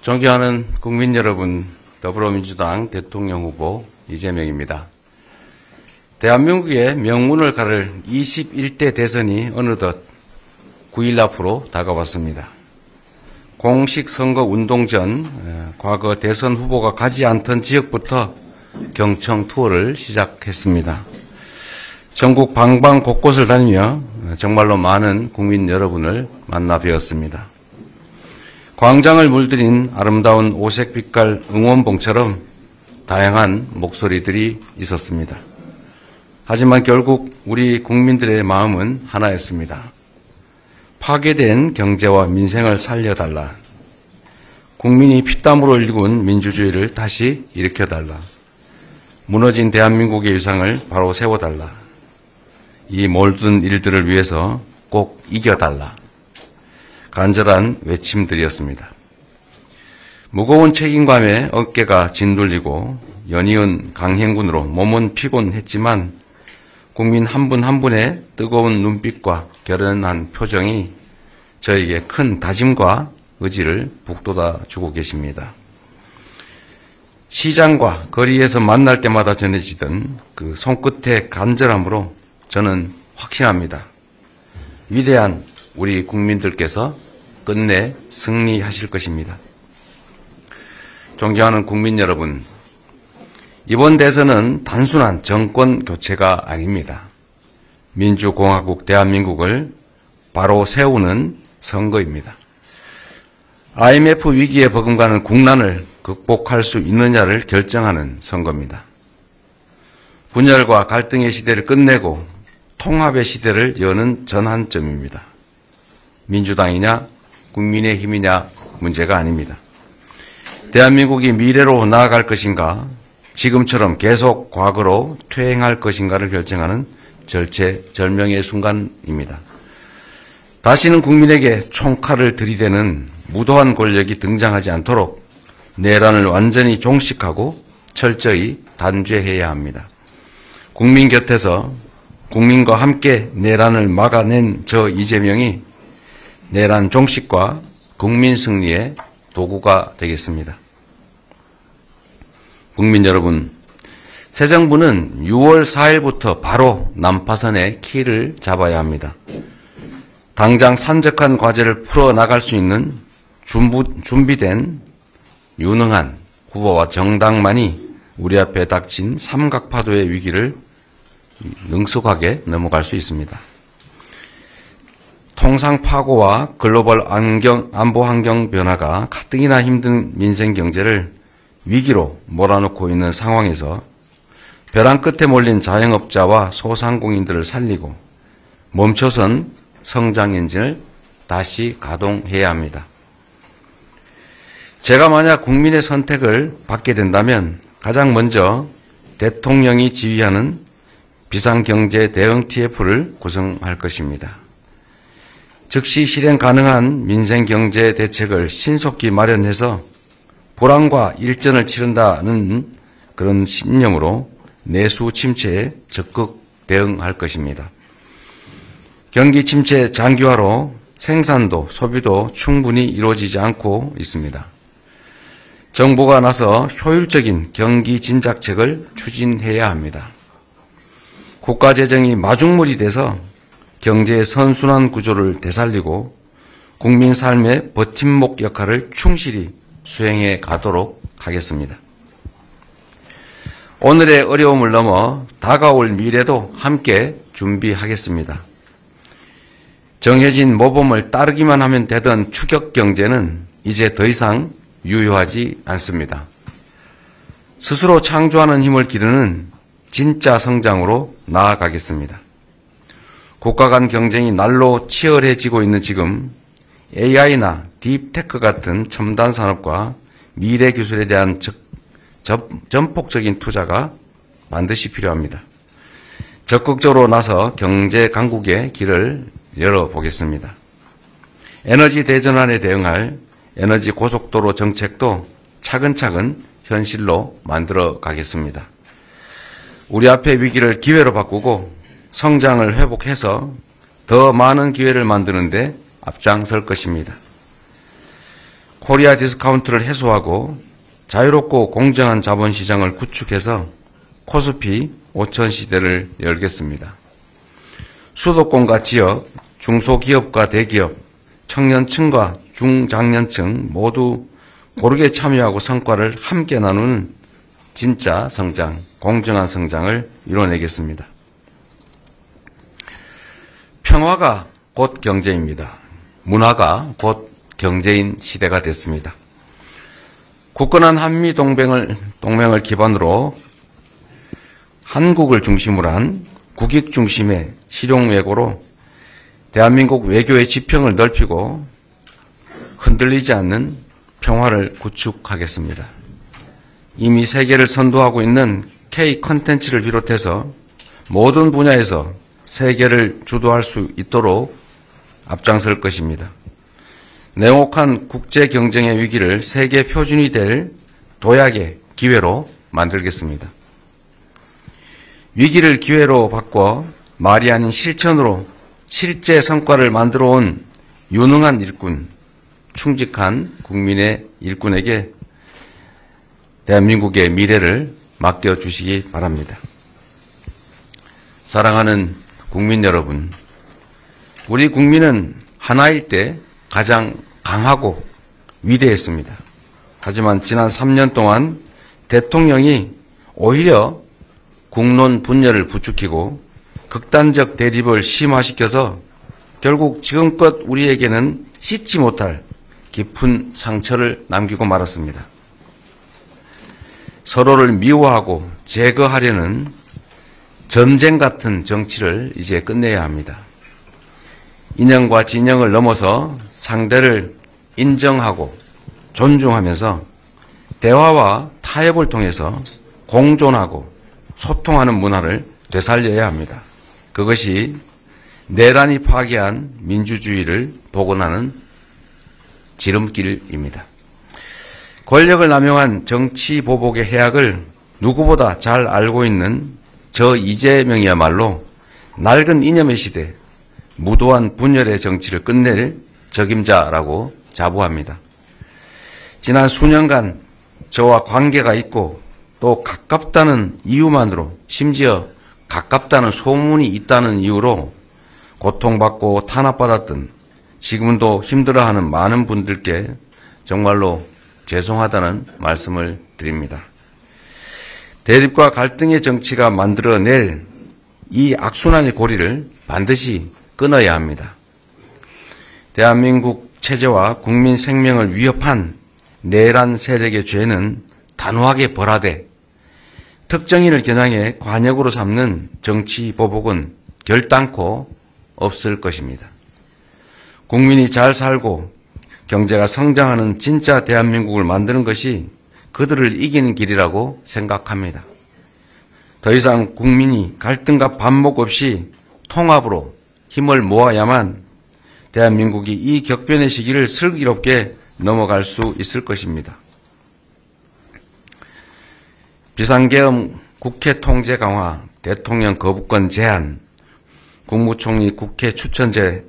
존경하는 국민 여러분, 더불어민주당 대통령 후보 이재명입니다. 대한민국의 명운을 가를 21대 대선이 어느덧 9일 앞으로 다가왔습니다. 공식 선거 운동 전 과거 대선 후보가 가지 않던 지역부터 경청 투어를 시작했습니다. 전국 방방 곳곳을 다니며 정말로 많은 국민 여러분을 만나 뵈었습니다. 광장을 물들인 아름다운 오색 빛깔 응원봉처럼 다양한 목소리들이 있었습니다. 하지만 결국 우리 국민들의 마음은 하나였습니다. 파괴된 경제와 민생을 살려달라. 국민이 피땀으로 일군 민주주의를 다시 일으켜달라. 무너진 대한민국의 위상을 바로 세워달라. 이 모든 일들을 위해서 꼭 이겨달라. 간절한 외침들이었습니다. 무거운 책임감에 어깨가 진돌리고 연이은 강행군으로 몸은 피곤했지만 국민 한 분 한 분의 뜨거운 눈빛과 결연한 표정이 저에게 큰 다짐과 의지를 북돋아 주고 계십니다. 시장과 거리에서 만날 때마다 전해지던 그 손끝의 간절함으로 저는 확신합니다. 위대한 우리 국민들께서 끝내 승리하실 것입니다. 존경하는 국민 여러분, 이번 대선은 단순한 정권 교체가 아닙니다. 민주공화국 대한민국을 바로 세우는 선거입니다. IMF 위기에 버금가는 국난을 극복할 수 있느냐를 결정하는 선거입니다. 분열과 갈등의 시대를 끝내고 통합의 시대를 여는 전환점입니다. 민주당이냐 국민의힘이냐 문제가 아닙니다. 대한민국이 미래로 나아갈 것인가, 지금처럼 계속 과거로 퇴행할 것인가를 결정하는 절체절명의 순간입니다. 다시는 국민에게 총칼을 들이대는 무도한 권력이 등장하지 않도록 내란을 완전히 종식하고 철저히 단죄해야 합니다. 국민 곁에서 국민과 함께 내란을 막아낸 저 이재명이 내란 종식과 국민 승리의 도구가 되겠습니다. 국민 여러분, 새 정부는 6월 4일부터 바로 난파선의 키를 잡아야 합니다. 당장 산적한 과제를 풀어나갈 수 있는 준비된 유능한 후보와 정당만이 우리 앞에 닥친 삼각파도의 위기를 능숙하게 넘어갈 수 있습니다. 통상 파고와 글로벌 안보 환경 변화가 가뜩이나 힘든 민생 경제를 위기로 몰아넣고 있는 상황에서 벼랑 끝에 몰린 자영업자와 소상공인들을 살리고 멈춰선 성장 엔진을 다시 가동해야 합니다. 제가 만약 국민의 선택을 받게 된다면 가장 먼저 대통령이 지휘하는 비상경제 대응 TF를 구성할 것입니다. 즉시 실행 가능한 민생경제 대책을 신속히 마련해서 불황과 일전을 치른다는 그런 신념으로 내수 침체에 적극 대응할 것입니다. 경기 침체 장기화로 생산도 소비도 충분히 이루어지지 않고 있습니다. 정부가 나서 효율적인 경기 진작책을 추진해야 합니다. 국가 재정이 마중물이 돼서 경제의 선순환 구조를 되살리고 국민 삶의 버팀목 역할을 충실히 수행해 가도록 하겠습니다. 오늘의 어려움을 넘어 다가올 미래도 함께 준비하겠습니다. 정해진 모범을 따르기만 하면 되던 추격 경제는 이제 더 이상 유효하지 않습니다. 스스로 창조하는 힘을 기르는 진짜 성장으로 나아가겠습니다. 국가 간 경쟁이 날로 치열해지고 있는 지금 AI나 딥테크 같은 첨단 산업과 미래 기술에 대한 전폭적인 투자가 반드시 필요합니다. 적극적으로 나서 경제 강국의 길을 열어보겠습니다. 에너지 대전환에 대응할 에너지 고속도로 정책도 차근차근 현실로 만들어 가겠습니다. 우리 앞의 위기를 기회로 바꾸고 성장을 회복해서 더 많은 기회를 만드는 데 앞장설 것입니다. 코리아 디스카운트를 해소하고 자유롭고 공정한 자본시장을 구축해서 코스피 5000 시대를 열겠습니다. 수도권과 지역, 중소기업과 대기업, 청년층과 중장년층 모두 고르게 참여하고 성과를 함께 나누는 진짜 성장, 공정한 성장을 이뤄내겠습니다. 평화가 곧 경제입니다. 문화가 곧 경제인 시대가 됐습니다. 굳건한 한미 동맹을 기반으로 한국을 중심으로 한 국익 중심의 실용 외교로 대한민국 외교의 지평을 넓히고 흔들리지 않는 평화를 구축하겠습니다. 이미 세계를 선도하고 있는 K 컨텐츠를 비롯해서 모든 분야에서 세계를 주도할 수 있도록 앞장설 것입니다. 냉혹한 국제 경쟁의 위기를 세계 표준이 될 도약의 기회로 만들겠습니다. 위기를 기회로 바꿔 말이 아닌 실천으로 실제 성과를 만들어 온 유능한 일꾼, 충직한 국민의 일꾼에게 대한민국의 미래를 맡겨주시기 바랍니다. 사랑하는 국민 여러분, 우리 국민은 하나일 때 가장 강하고 위대했습니다. 하지만 지난 3년 동안 대통령이 오히려 국론 분열을 부추기고 극단적 대립을 심화시켜서 결국 지금껏 우리에게는 씻지 못할 깊은 상처를 남기고 말았습니다. 서로를 미워하고 제거하려는 전쟁 같은 정치를 이제 끝내야 합니다. 이념과 진영을 넘어서 상대를 인정하고 존중하면서 대화와 타협을 통해서 공존하고 소통하는 문화를 되살려야 합니다. 그것이 내란이 파괴한 민주주의를 복원하는 지름길입니다. 권력을 남용한 정치 보복의 해악을 누구보다 잘 알고 있는 저 이재명이야말로 낡은 이념의 시대, 무도한 분열의 정치를 끝낼 적임자라고 자부합니다. 지난 수년간 저와 관계가 있고 또 가깝다는 이유만으로, 심지어 가깝다는 소문이 있다는 이유로 고통받고 탄압받았던, 지금도 힘들어하는 많은 분들께 정말로 죄송하다는 말씀을 드립니다. 대립과 갈등의 정치가 만들어낼 이 악순환의 고리를 반드시 끊어야 합니다. 대한민국 체제와 국민 생명을 위협한 내란 세력의 죄는 단호하게 벌하되 특정인을 겨냥해 관역으로 삼는 정치 보복은 결단코 없을 것입니다. 국민이 잘 살고 경제가 성장하는 진짜 대한민국을 만드는 것이 그들을 이기는 길이라고 생각합니다. 더 이상 국민이 갈등과 반목 없이 통합으로 힘을 모아야만 대한민국이 이 격변의 시기를 슬기롭게 넘어갈 수 있을 것입니다. 비상계엄 국회 통제 강화, 대통령 거부권 제한, 국무총리 국회 추천제,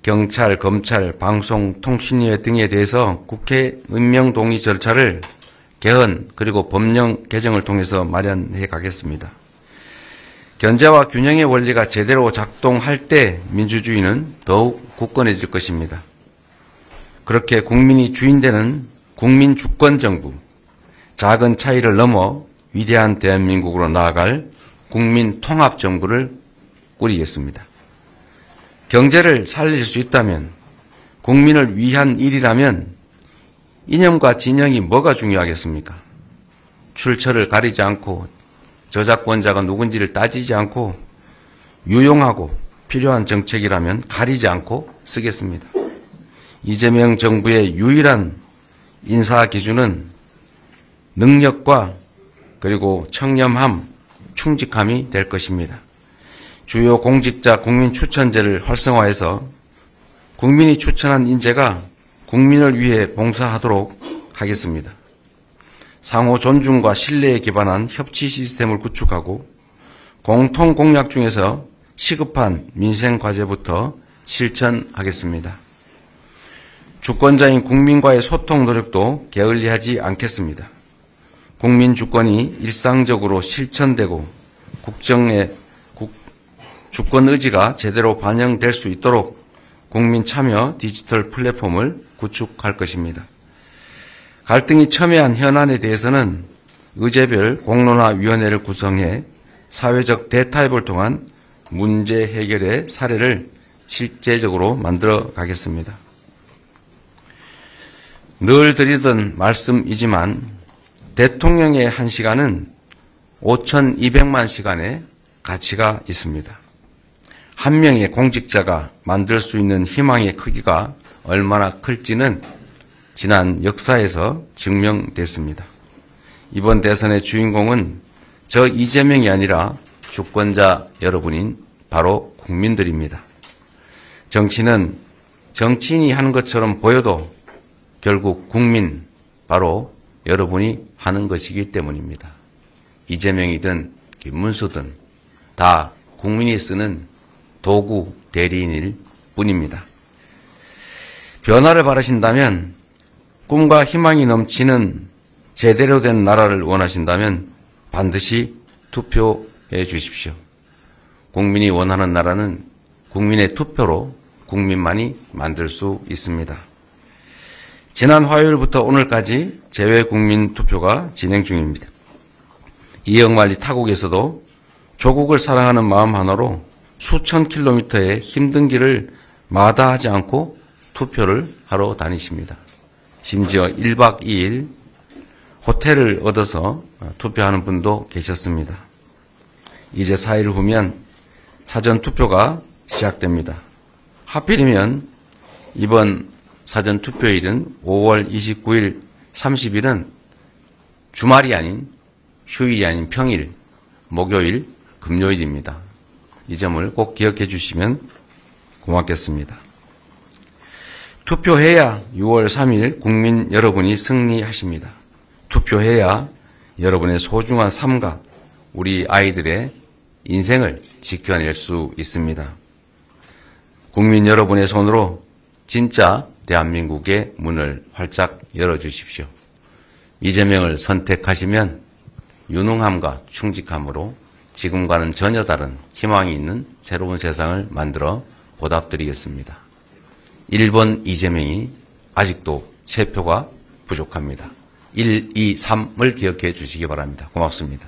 경찰, 검찰, 방송, 통신위원 등에 대해서 국회 임명 동의 절차를 개헌 그리고 법령 개정을 통해서 마련해 가겠습니다. 견제와 균형의 원리가 제대로 작동할 때 민주주의는 더욱 굳건해질 것입니다. 그렇게 국민이 주인되는 국민 주권 정부, 작은 차이를 넘어 위대한 대한민국으로 나아갈 국민 통합 정부를 꾸리겠습니다. 경제를 살릴 수 있다면, 국민을 위한 일이라면 이념과 진영이 뭐가 중요하겠습니까? 출처를 가리지 않고 저작권자가 누군지를 따지지 않고 유용하고 필요한 정책이라면 가리지 않고 쓰겠습니다. 이재명 정부의 유일한 인사 기준은 능력과 그리고 청렴함, 충직함이 될 것입니다. 주요 공직자 국민 추천제를 활성화해서 국민이 추천한 인재가 국민을 위해 봉사하도록 하겠습니다. 상호 존중과 신뢰에 기반한 협치 시스템을 구축하고 공통 공약 중에서 시급한 민생 과제부터 실천하겠습니다. 주권자인 국민과의 소통 노력도 게을리하지 않겠습니다. 국민 주권이 일상적으로 실천되고 국정의 주권 의지가 제대로 반영될 수 있도록 국민 참여 디지털 플랫폼을 구축할 것입니다. 갈등이 첨예한 현안에 대해서는 의제별 공론화위원회를 구성해 사회적 대타협을 통한 문제 해결의 사례를 실제적으로 만들어 가겠습니다. 늘 드리던 말씀이지만 대통령의 1시간은 5,200만 시간의 가치가 있습니다. 한 명의 공직자가 만들 수 있는 희망의 크기가 얼마나 클지는 지난 역사에서 증명됐습니다. 이번 대선의 주인공은 저 이재명이 아니라 주권자 여러분인 바로 국민들입니다. 정치는 정치인이 하는 것처럼 보여도 결국 국민, 바로 여러분이 하는 것이기 때문입니다. 이재명이든 김문수든 다 국민이 쓰는 도구 대리인일 뿐입니다. 변화를 바라신다면, 꿈과 희망이 넘치는 제대로 된 나라를 원하신다면 반드시 투표해 주십시오. 국민이 원하는 나라는 국민의 투표로 국민만이 만들 수 있습니다. 지난 화요일부터 오늘까지 재외국민 투표가 진행 중입니다. 이영만리 타국에서도 조국을 사랑하는 마음 하나로 수천 킬로미터의 힘든 길을 마다하지 않고 투표를 하러 다니십니다. 심지어 1박 2일 호텔을 얻어서 투표하는 분도 계셨습니다. 이제 4일 후면 사전투표가 시작됩니다. 하필이면 이번 사전투표일은 5월 29일, 30일은 주말이 아닌 휴일이 아닌 평일, 목요일, 금요일입니다. 이 점을 꼭 기억해 주시면 고맙겠습니다. 투표해야 6월 3일 국민 여러분이 승리하십니다. 투표해야 여러분의 소중한 삶과 우리 아이들의 인생을 지켜낼 수 있습니다. 국민 여러분의 손으로 진짜 대한민국의 문을 활짝 열어주십시오. 이재명을 선택하시면 유능함과 충직함으로 지금과는 전혀 다른 희망이 있는 새로운 세상을 만들어 보답드리겠습니다. 1번 이재명이 아직도 3표가 부족합니다. 1, 2, 3을 기억해 주시기 바랍니다. 고맙습니다.